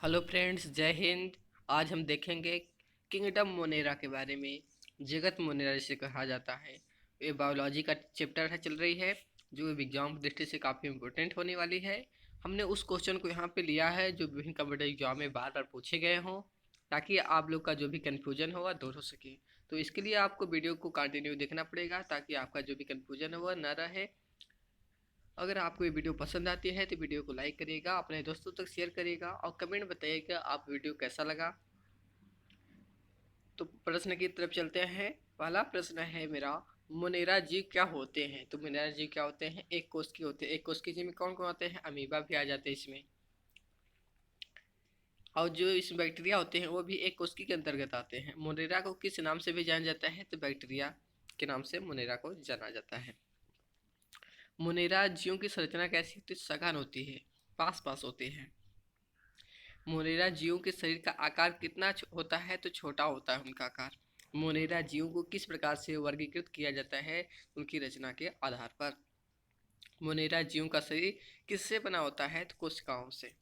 Hello friends, जय हिंद। आज हम देखेंगे किंगडम मोनेरा के बारे में। जगत मोनेरा जिसे कहा जाता है, ये बायोलॉजी का चैप्टर है चल रही है, जो एग्जाम की दृष्टि से काफ़ी इंपॉर्टेंट होने वाली है। हमने उस क्वेश्चन को यहाँ पे लिया है जो विभिन्न कम्पिटिटिव एग्जाम में बार बार पूछे गए हों, ताकि आप लोग का जो भी कन्फ्यूजन होगा दूर हो सके। तो इसके लिए आपको वीडियो को कंटिन्यू देखना पड़ेगा, ताकि आपका जो भी कन्फ्यूजन है वह न रहे। अगर आपको ये वीडियो पसंद आती है तो वीडियो को लाइक करिएगा, अपने दोस्तों तक शेयर करिएगा और कमेंट बताइएगा आप वीडियो कैसा लगा। तो प्रश्न की तरफ चलते हैं। पहला प्रश्न है मेरा, मोनेरा जीव क्या होते हैं? तो मोनेरा जीव क्या होते हैं? एक कोष की होते हैं। एक कोष के जीव में कौन कौन होते हैं? अमीबा भी आ जाते हैं इसमें, और जो इस बैक्टीरिया होते हैं वो भी एक कोष के अंतर्गत आते हैं। मोनेरा को किस नाम से भी जाना जाता है? तो बैक्टीरिया के नाम से मोनेरा को जाना जाता है। मोनेरा जीवों की संरचना कैसी होती है? सघन होती है, पास पास होते हैं। मोनेरा जीवों के शरीर का आकार कितना होता है? तो छोटा होता है उनका आकार। मोनेरा जीवों को किस प्रकार से वर्गीकृत किया जाता है? उनकी रचना के आधार पर। मोनेरा जीवों का शरीर किससे बना होता है? तो कोशिकाओं से।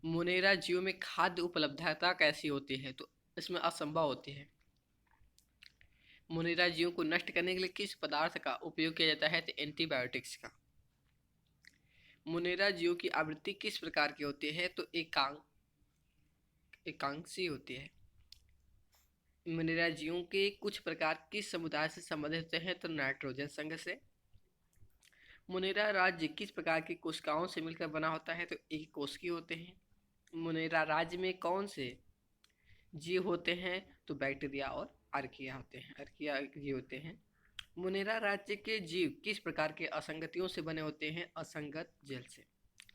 मोनेरा जीवों में खाद्य उपलब्धता कैसी होती है? तो इसमें असंभव होती है। मोनेरा जीवों को नष्ट करने के लिए किस पदार्थ का उपयोग किया जाता है? तो एंटीबायोटिक्स का। मोनेरा जीवों की आवृत्ति किस प्रकार की होती है? तो एकांक्षी होती है। मोनेरा जीवों के कुछ प्रकार किस समुदाय से संबंधित होते हैं? तो नाइट्रोजन संघ से। मोनेरा राज्य किस प्रकार की कोशिकाओं से मिलकर बना होता है? तो एक कोशिकीय होते हैं। मोनेरा राज्य में कौन से जीव होते हैं? तो बैक्टीरिया और आर्किया होते हैं, आर्किया जीव होते हैं। मोनेरा राज्य के जीव किस प्रकार के असंगतियों से बने होते हैं? असंगत जेल से।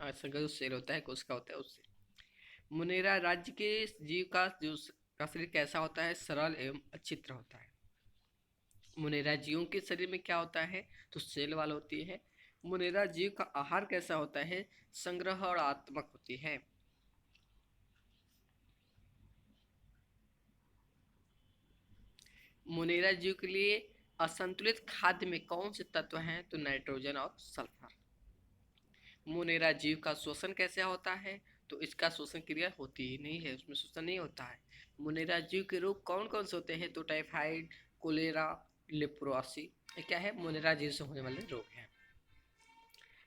असंगत जो सेल होता है, कोशिका होता है, उससे। मुनेरा राज्य के जीव का शरीर कैसा होता है? सरल एवं अच्छित्र होता है। मुनेरा जीवों के शरीर में क्या होता है? तो सेल वाल होती है। मुनेरा जीव का आहार कैसा होता है? संग्रह और आत्मक होती है। मुनेरा जीव के लिए असंतुलित खाद्य में कौन से तत्व हैं? तो नाइट्रोजन और सल्फर। मुनेरा जीव का शोषण कैसे होता है? तो इसका शोषण क्रिया होती ही नहीं है, उसमें शोषण नहीं होता है। मुनेरा जीव के रोग कौन कौन से होते हैं? तो टाइफाइड, कोलेरा, लेप्रोसी, ये क्या है? मुनेरा जीव से होने वाले रोग हैं।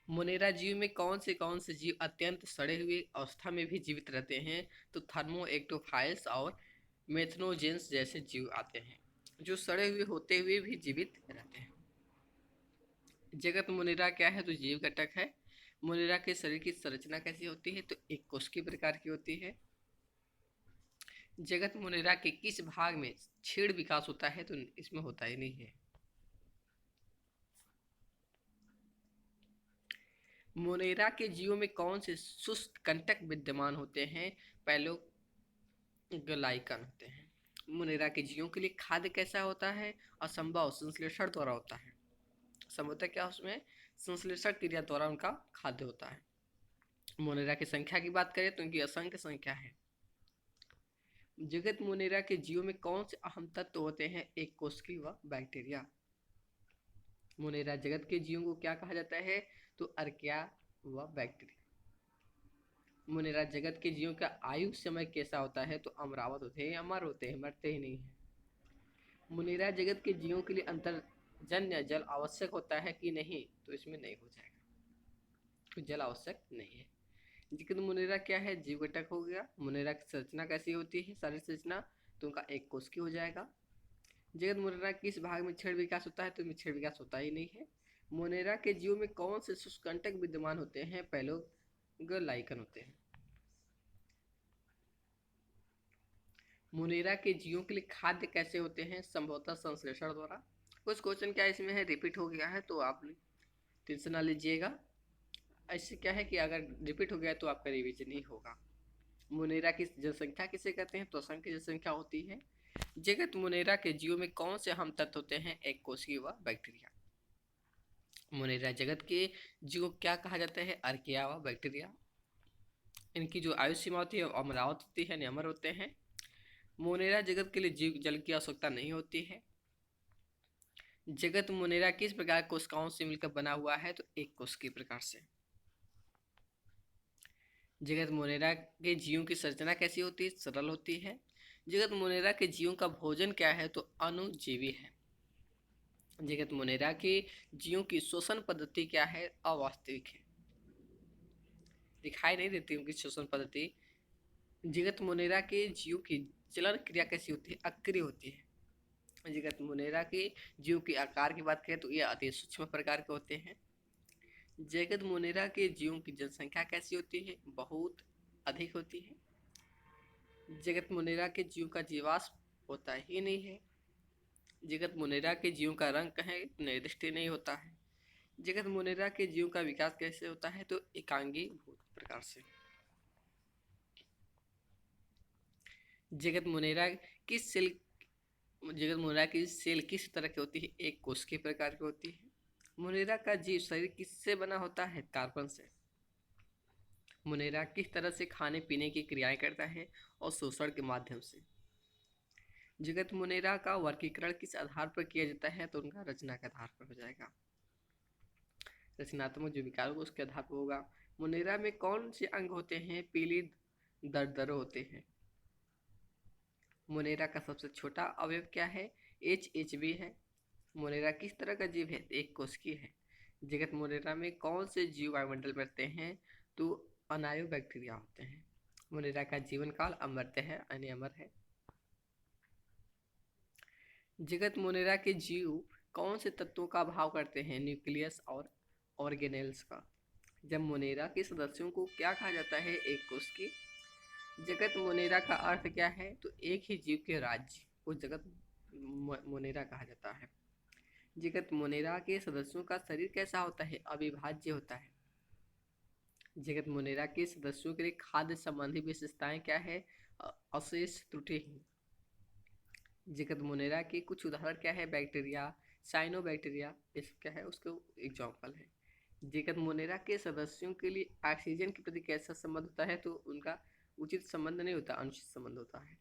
मुनेरा जीव में कौन से जीव अत्यंत सड़े हुए अवस्था में भी जीवित रहते हैं? तो थर्मो एक्टोफाइल्स और मेथनोजेंस जैसे जीव आते हैं, जो सड़े हुए होते हुए भी जीवित रहते हैं। जगत मुनेरा क्या है? तो जीव घटक है। मुनेरा के शरीर की संरचना कैसी होती है? तो एक कोशिकीय प्रकार की होती है। जगत मुनेरा के किस भाग में छेड़ विकास होता है? तो इसमें होता ही नहीं है। मुनेरा के जीवों में कौन से शुष्क कंटक विद्यमान होते हैं? पैलोग्लाइकन होते हैं। मुनेरा के जीवों के लिए खाद्य कैसा होता है? असंभव संश्लेषण द्वारा होता है। संभवतः क्या उसमें संश्लेषण क्रिया द्वारा उनका खाद्य होता है। मुनेरा की संख्या की बात करें तो उनकी असंख्य संख्या है। जगत मुनेरा के जीवों में कौन से अहम तत्व होते हैं? एक कोशिकीय व बैक्टीरिया। मुनेरा जगत के जीवों को क्या कहा जाता है? तो अर्किया व बैक्टीरिया। मुनेरा जगत के जीवों का आयु समय कैसा होता है? तो अमरावत होते हैं, अमर होते हैं, मरते ही नहीं है। मुनेरा जगत के जीवों के लिए अंतर्जन्य जल आवश्यक होता है कि नहीं? तो इसमें नहीं हो जाएगा, तो जल आवश्यक नहीं है। जगत मुनेरा क्या है? जीव घटक हो गया। मुनेरा की संरचना कैसी होती है? शारीरिक संरचना, तो उनका एक कोशिकीय हो जाएगा। जगत मुनेरा किस भाग में छेड़ विकास होता है? तो इनमें छेड़ विकास होता ही नहीं है। मुनेरा के जीवों में कौन से शुष्कंटक विद्यमान होते हैं? पैलोग्लाइकन होते हैं। मुनेरा के जीवों के लिए खाद्य कैसे होते हैं? संभवतः संश्लेषण द्वारा। कुछ क्वेश्चन क्या इसमें है, रिपीट हो गया है, तो आप टेंशन ना लीजिएगा। ऐसे क्या है कि अगर रिपीट हो गया तो आपका रिविजन नहीं होगा। मुनेरा की जनसंख्या किसे कहते हैं? तो असंख्य जनसंख्या होती है। जगत मुनेरा के जीवों में कौन से अहम तत्व होते हैं? एक कोशिकीय व बैक्टीरिया। मुनेरा जगत के जीव क्या कहा जाता है? अर्किया व बैक्टीरिया। इनकी जो आयु सीमा होती है अमरावत होती है, अमर होते हैं। मुनेरा जगत के लिए जीव जल की आवश्यकता नहीं होती है। जगत मुनेरा किस प्रकार कोशिकाओं से मिलकर बना हुआ है? तो एक कोशिकीय प्रकार से। जगत मोनेरा के जीवों की संरचना कैसी होती है? सरल होती है। जगत मोनेरा के जीवों का भोजन क्या है? तो अणुजीवी है। जगत मोनेरा के जीवों की श्वसन पद्धति क्या है? अवास्तविक है। दिखाई नहीं देती उनकी श्वसन पद्धति। जगत मोनेरा के जीवों की चलन क्रिया कैसी होती है? अक्रिय होती है। जगत मोनेरा के जीव के आकार की बात करें तो ये अति सूक्ष्म प्रकार के होते हैं। जगत मोनेरा के जीवों की जनसंख्या कैसी होती है? बहुत अधिक होती है। जगत मोनेरा के जीव का जीवाश्म होता ही नहीं है। जगत मोनेरा के जीवों का रंग कहें निर्दिष्ट नहीं होता है। जगत मोनेरा के जीव का विकास कैसे होता है? तो एकांगी भूत प्रकार से। जगत मोनेरा की सेल जगत मोनेरा की सेल किस तरह की होती है? एक कोशिकीय प्रकार की होती है। मोनेरा का जीव शरीर किससे बना होता है? कार्बन से। मोनेरा किस तरह से खाने पीने की क्रियाएं करता है? और शोषण के माध्यम से। जगत मोनेरा का वर्गीकरण किस आधार पर किया जाता है? तो उनका रचना के आधार पर हो जाएगा। रचनात्मक जो विकार होगा उसके आधार पर होगा। मोनेरा में कौन से अंग होते हैं? पीली दरदरे होते हैं। मोनेरा का सबसे छोटा अवयव क्या है? HHV है। मोनेरा किस तरह का जीव है? एक कोशिकीय है। जगत मोनेरा में कौन से जीव वायुमंडल में रहते हैं? तो अनायो बैक्टीरिया होते हैं। मोनेरा का जीवन काल अमर्त्य है, यानी अमर है। जगत मोनेरा के जीव कौन से तत्वों का अभाव करते हैं? न्यूक्लियस और ऑर्गेनेल्स का। जब मोनेरा के सदस्यों को क्या कहा जाता है? एक कोशिकीय। जगत मोनेरा का अर्थ क्या है? तो एक ही जीव के राज्य को जगत मोनेरा कहा जाता है। जगत मोनेरा के सदस्यों का शरीर कैसा होता है? अविभाज्य होता है। जगत मोनेरा के सदस्यों के लिए खाद्य संबंधी विशेषताएं क्या है? अशेष त्रुटिहीन। जगत मोनेरा के कुछ उदाहरण क्या है? बैक्टीरिया, साइनोबैक्टीरिया, ये सब क्या है? उसका एग्जाम्पल है। जगत मोनेरा के सदस्यों के लिए ऑक्सीजन के प्रति कैसा संबंध होता है? तो उनका उचित संबंध नहीं होता, अनुचित संबंध होता है।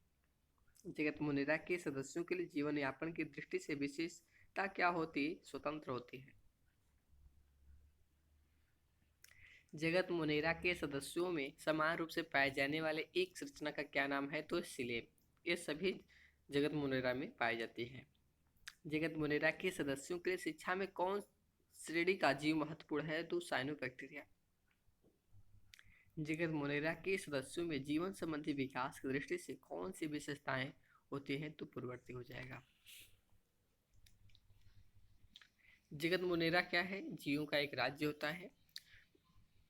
जगत मोनेरा के सदस्यों के लिए जीवन यापन की दृष्टि से विशेषता क्या होती? स्वतंत्र होती है। जगत मोनेरा के सदस्यों में समान रूप से पाए जाने वाले एक संरचना का क्या नाम है? तो सिलेब। ये सभी जगत मोनेरा में पाई जाती है। जगत मोनेरा के सदस्यों के लिए शिक्षा में कौन श्रेणी का जीव महत्वपूर्ण है? तो साइनोबैक्टीरिया। जगत मोनेरा के सदस्यों में जीवन संबंधी विकास की दृष्टि से कौन सी विशेषताएं होती हैं? तो पूर्ववर्ती हो जाएगा। जगत मोनेरा क्या है? जीवों का एक राज्य होता है।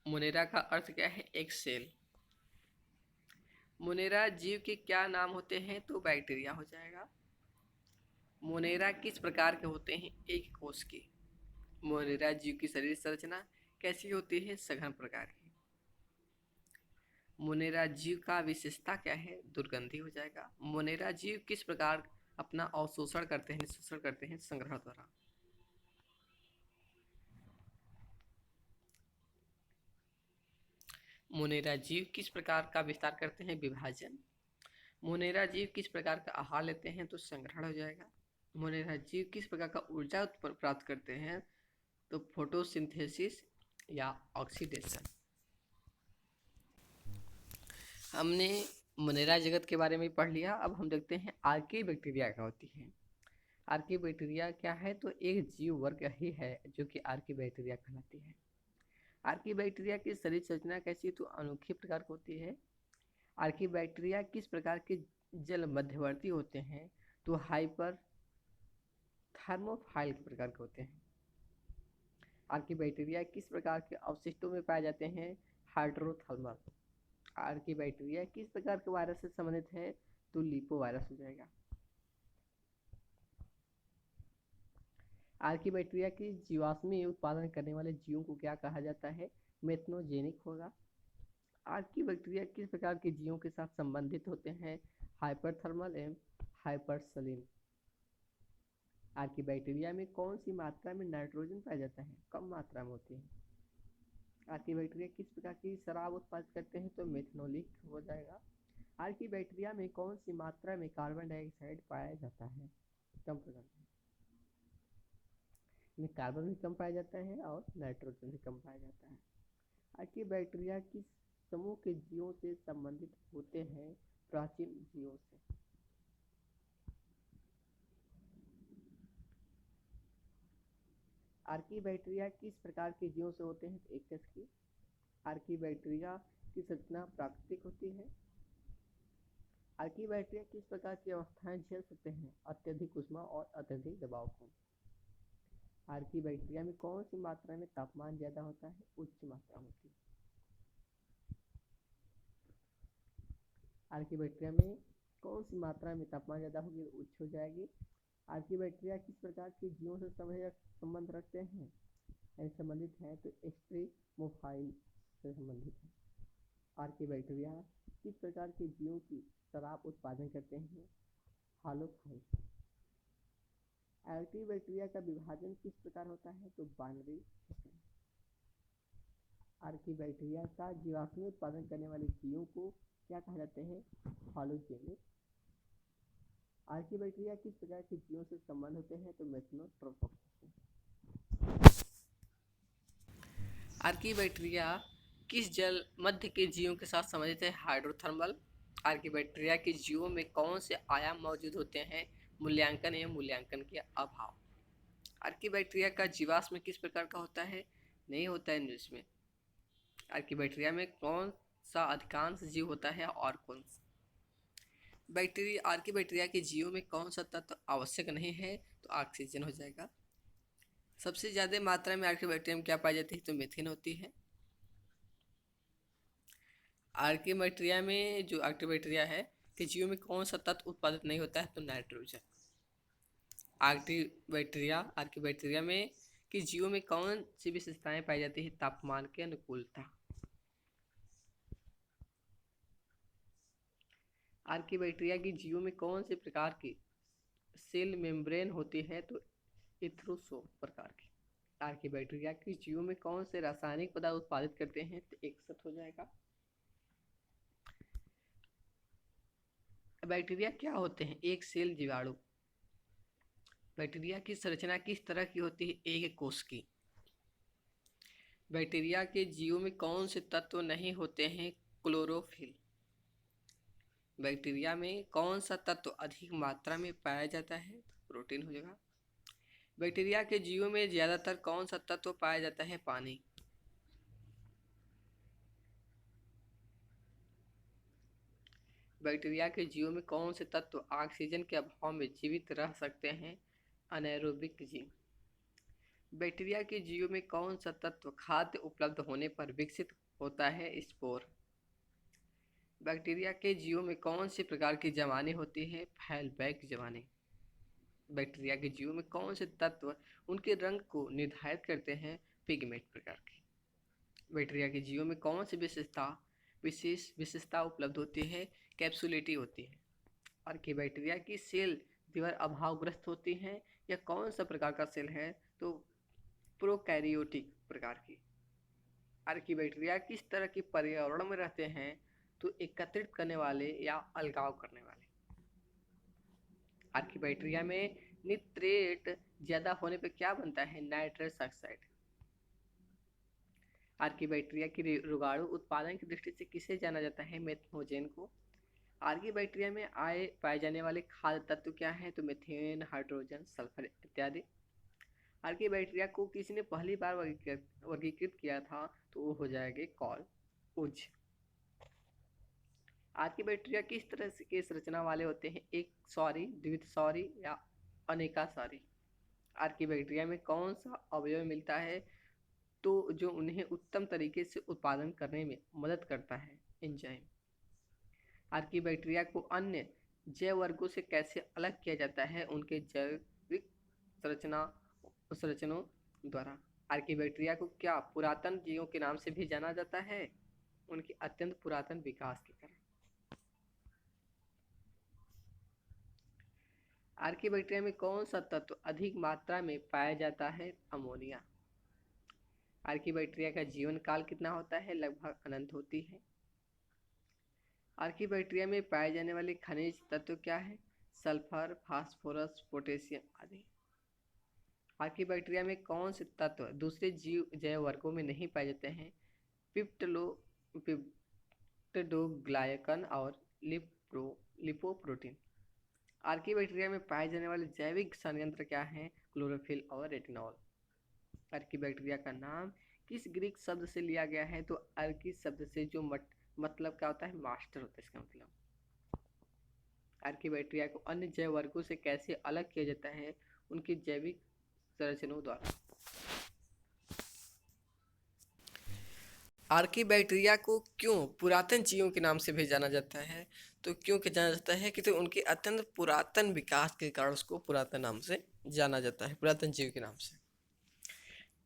मोनेरा का अर्थ क्या है? एक सेल। मोनेरा जीव के क्या नाम होते हैं? तो बैक्टीरिया हो जाएगा। मोनेरा किस प्रकार के होते हैं? एक कोश के। मोनेरा जीव की शरीर संरचना कैसी होती है? सघन प्रकार की। मोनेरा जीव का विशेषता क्या है? दुर्गंधी हो जाएगा। मोनेरा जीव किस प्रकार अपना अवशोषण करते हैं, निःशोषण करते हैं? संग्रह द्वारा। मोनेरा जीव किस प्रकार का विस्तार करते हैं? विभाजन। मोनेरा जीव किस प्रकार का आहार लेते हैं? तो संग्रहण हो जाएगा। मोनेरा जीव किस प्रकार का ऊर्जा उत्पन्न प्राप्त करते हैं? तो फोटोसिंथेसिस या ऑक्सीडेशन। हमने मोनेरा जगत के बारे में पढ़ लिया। अब हम देखते हैं आर्की बैक्टीरिया क्या होती है। आर्की बैक्टीरिया क्या है? तो एक जीव वर्ग ही है जो कि आर्की बैक्टीरिया कहलाती है। आर्की बैक्टीरिया की शरीर संरचना कैसी? तो अनोखी प्रकार की होती है। आर्की बैक्टीरिया किस प्रकार के जल मध्यवर्ती होते हैं? तो हाइपर थर्मोफाइल के प्रकार के होते हैं। आर्की बैक्टीरिया किस प्रकार के अवशिष्टों में पाए जाते हैं? हाइड्रोथर्मल। आर्की बैक्टीरिया किस प्रकार के वायरस से संबंधित है? तो लिपो वायरस हो जाएगा। आर्की बैक्टीरिया की जीवाश्मी उत्पादन करने वाले जीवों को क्या कहा जाता है? मेथनोजेनिक होगा। आर्की बैक्टीरिया किस प्रकार के जीवों के साथ संबंधित होते हैं? हाइपरथर्मल एवं हाइपरसलीन। आर्की बैक्टीरिया में कौन सी मात्रा में नाइट्रोजन पाया जाता है? कम मात्रा में होती है। आर्की बैक्टीरिया किस प्रकार की शराब उत्पादित करते हैं? तो मेथनोलिक हो जाएगा। आर्की बैक्टीरिया में कौन सी मात्रा में कार्बन डाइऑक्साइड पाया जाता है? कम प्रकार में कार्बन भी कम पाया जाता है और नाइट्रोजन भी कम पाया जाता है। आर्की बैक्टीरिया किस समूह के जीवों से संबंधित होते हैं प्राचीन जीवों से। आर्कीबैक्टीरिया किस प्रकार के जीवों से होते हैं? एकस की। आर्कीबैक्टीरिया की संरचना प्राकृतिक होती है। आर्कीबैक्टीरिया किस प्रकार की अवस्थाएं झेल सकते हैं? अत्यधिक ऊष्मा और अत्यधिक दबाव को। आर्कीबैक्टीरिया में कौन सी मात्रा में तापमान ज्यादा होता है? उच्च मात्रा होती है। आर्कीबैक्टीरिया में कौन सी मात्रा में तापमान ज़्यादा होगी तो उच्च हो जाएगी। आर्कीबैक्टीरिया किस प्रकार के जीवों से संबंध रखते हैं? यानी संबंधित है तो एक्सट्रीमोफाइल से संबंधित है। आर्कीबैक्टीरिया किस प्रकार के जीवों की शराब उत्पादन करते हैं? हालोफाइल। आर्कीबैक्टीरिया का विभाजन किस प्रकार होता है? तो बाइनरी सेक्शन। आर्कीबैक्टीरिया का जीवाश्मी उत्पादन करने वाले जीवों को क्या कहा जाते हैं? हालोजेनिक। आर्कीबैक्टीरिया किस प्रकार के जीवों से संबंध होते हैं? तो मेथनोट्रोफोक। आर्कीबैक्टीरिया किस जल मध्य के जीवों के साथ संबंधित है? हाइड्रोथर्मल। आर्कीबैक्टीरिया के जीवों में कौन से आयाम मौजूद होते हैं? मूल्यांकन एवं मूल्यांकन के अभाव। आर्कीबैक्टीरिया का जीवाश्म किस प्रकार का होता है? नहीं होता है न्यूज में। आर्कीबैक्टीरिया में कौन सा अधिकांश जीव होता है और कौन सा? आर्कीबैक्टीरिया के जीवों में कौन सा तत्व आवश्यक नहीं है? तो ऑक्सीजन हो जाएगा। सबसे ज़्यादा मात्रा में आर्कीबैक्टीरिया में क्या पाई जाती है? तो मीथेन होती है। आर्कीबैक्टीरिया में जो आर्कीबैक्टीरिया है कि जीवों में कौन सा तत्व उत्पादित नहीं होता है? तो नाइट्रोजन। आर्कीबैक्टीरिया में कि जीवों में कौन सी विशेषताएं पाई जाती है? तापमान की अनुकूलता। आर्कीबैक्टीरिया की जीवों में कौन से प्रकार की सेल मेम्ब्रेन होती है? तो एथेरोसोम प्रकार की। आर्कीबैक्टीरिया की जीवों में कौन से रासायनिक पदार्थ उत्पादित करते हैं? तो एकसठ हो जाएगा। बैक्टीरिया क्या होते हैं? एक सेल जीवाणु। बैक्टीरिया की संरचना किस तरह की होती है? एक कोश की। बैक्टीरिया के जीवों में कौन से तत्व नहीं होते हैं? क्लोरोफिल। बैक्टीरिया में कौन सा तत्व अधिक मात्रा में पाया जाता है? प्रोटीन हो जाएगा। बैक्टीरिया के जीवों में ज्यादातर कौन सा तत्व पाया जाता है? पानी। बैक्टीरिया के जीवों में कौन से तत्व ऑक्सीजन के अभाव में जीवित रह सकते हैं? अनाएरोबिक जीव। बैक्टीरिया के जीवों में कौन सा तत्व खाद्य उपलब्ध होने पर विकसित होता है? स्पोर। बैक्टीरिया के जीवों में कौन सी प्रकार की जवानी होती है? फैलबैक जवानी। बैक्टीरिया के जीवों में कौन से तत्व उनके रंग को निर्धारित करते हैं? पिगमेंट प्रकार के। बैक्टीरिया के जीवों में कौन सी विशेष विशेषता उपलब्ध होती है? कैप्सुलिटी होती है। और कि बैक्टीरिया की सेल दीवार अभावग्रस्त होती हैं या कौन सा प्रकार का सेल है? तो प्रोकैरियोटिक प्रकार की। आर्कीबैक्टीरिया किस तरह के पर्यावरण में रहते हैं? तो एकत्रित करने वाले या अलगाव करने वाले। आर्कीबैक्टीरिया में निट्रेट ज्यादा होने पर क्या बनता है? Nitrous oxide. आर्कीबैक्टीरिया की रोगाणु उत्पादन की दृष्टि से किसे जाना जाता है? मेथनोजेन को। आर्कीबैक्टीरिया में पाए जाने वाले खाद्य तत्व क्या है? तो मीथेन, हाइड्रोजन, सल्फर इत्यादि। आर्कीबैक्टीरिया को किसने पहली बार वर्गीकृत किया था? तो वो हो जाएगा कॉल उज। आर्कीबैक्टीरिया किस तरह के संरचना वाले होते हैं? एक सॉरी, द्विसॉरी या अनेकासॉरी। आर्कीबैक्टीरिया में कौन सा अवयव मिलता है तो जो उन्हें उत्तम तरीके से उत्पादन करने में मदद करता है? एंजाइम। आर्कीबैक्टीरिया को अन्य जैव वर्गों से कैसे अलग किया जाता है? उनके जैविक संरचनों द्वारा। आर्कीबैक्टीरिया को क्या पुरातन जीवों के नाम से भी जाना जाता है? उनके अत्यंत पुरातन विकास के कारण। आर्कीबैक्टीरिया में कौन सा तत्व अधिक मात्रा में पाया जाता है? अमोनिया। आर्कीबैक्टीरिया का जीवन काल कितना होता है? लगभग अनंत होती है। आर्कीबैक्टीरिया में पाए जाने वाले खनिज तत्व क्या है? सल्फर, फास्फोरस, पोटेशियम आदि। आर्कीबैक्टीरिया में कौन से तत्व दूसरे जैव वर्गों में नहीं पाए जाते हैं? पिप्टलो पेप्टिडोग्लाइकन और लिपोप्रोटीन। आर्कीबैक्टीरिया में पाए जाने वाले जैविक संयंत्र क्या हैं? क्लोरोफिल और रेटिनॉल। आर्कीबैक्टीरिया का नाम किस ग्रीक शब्द से लिया गया है? तो आर्की शब्द से, जो मतलब क्या होता है? मास्टर होता है इसका मतलब। आर्कीबैक्टीरिया को अन्य जैव वर्गों से कैसे अलग किया जाता है? उनकी जैविक संरचनाओं द्वारा। आर्कीबैक्टीरिया को क्यों पुरातन जीवों के नाम से भी जाना जाता है? तो क्यों के जाना जाता है कि तो उनके अत्यंत पुरातन विकास के कारण उसको पुरातन नाम से जाना जाता है, पुरातन जीव के नाम से।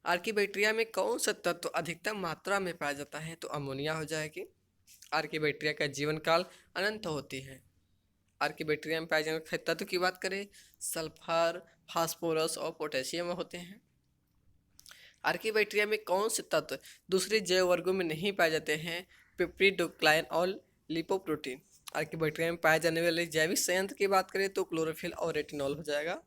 आर्कीबैक्टीरिया में कौन सा तत्व अधिकतम मात्रा में पाया जाता है? तो अमोनिया हो जाएगी। आर्कीबैक्टीरिया का जीवन काल अनंत होती है। आर्कीबैक्टीरिया में पाए जाने वाले तत्व की बात करें, सल्फर, फास्फोरस और पोटेशियम होते हैं। आर्कीबैक्टीरिया में कौन से तत्व दूसरे जैव वर्गों में नहीं पाए जाते हैं? पेप्टिडोग्लाइकन और लिपोप्रोटीन। आर्कीबैक्टीरिया में पाए जाने वाले जैविक संयंत्र की बात करें तो क्लोरोफिल और रेटिनॉल हो जाएगा।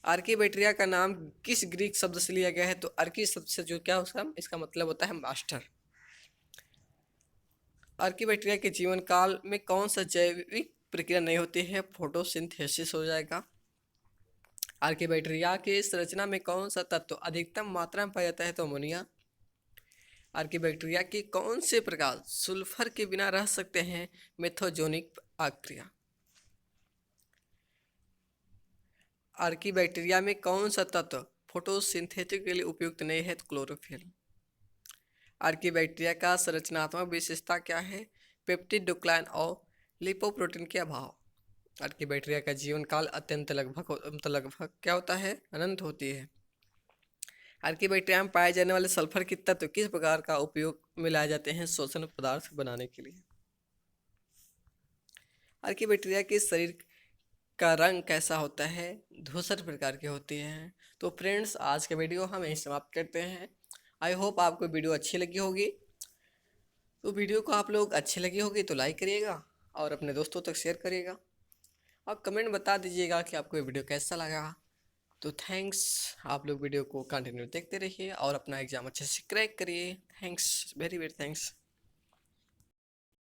आर्कीबैक्टीरिया का नाम किस ग्रीक शब्द से लिया गया है? तो आर्की शब्द से, जो क्या उसका इसका मतलब होता है मास्टर। आर्कीबैक्टीरिया के जीवन काल में कौन सा जैविक प्रक्रिया नहीं होती है? फोटोसिंथेसिस हो जाएगा। आर्कीबैक्टीरिया की संरचना में कौन सा तत्व अधिकतम मात्रा में पाया जाता है? तो अमोनिया। आर्कीबैक्टीरिया के कौन से प्रकार सल्फर के बिना रह सकते हैं? मेथोजोनिक आर्किया। आर्कीबैक्टीरिया में कौन सा तत्व फोटोसिंथेसिस के लिए उपयुक्त नहीं है? तो क्लोरोफिल। आर्कीबैक्टीरिया का संरचनात्मक विशेषता क्या है? पेप्टिडोग्लाइकन और लिपोप्रोटीन के अभाव। आर्कीबैक्टीरिया का जीवन काल अत्यंत लगभग क्या होता है? अनंत होती है। आर्कीबैक्टीरिया में पाए जाने वाले सल्फर के तत्व किस प्रकार का उपयोग में लाए जाते हैं? शोषण पदार्थ बनाने के लिए। आर्कीबैक्टीरिया के शरीर का रंग कैसा होता है? धूसर प्रकार के होते हैं। तो फ्रेंड्स, आज का वीडियो हम यहीं समाप्त करते हैं। आई होप आपको वीडियो अच्छी लगी होगी। तो वीडियो को आप लोग अच्छी लगी होगी तो लाइक करिएगा और अपने दोस्तों तक शेयर करिएगा और कमेंट बता दीजिएगा कि आपको ये वीडियो कैसा लगा। तो थैंक्स, आप लोग वीडियो को कंटिन्यू देखते रहिए और अपना एग्ज़ाम अच्छे से क्रैक करिए। Thanks, very very thanks.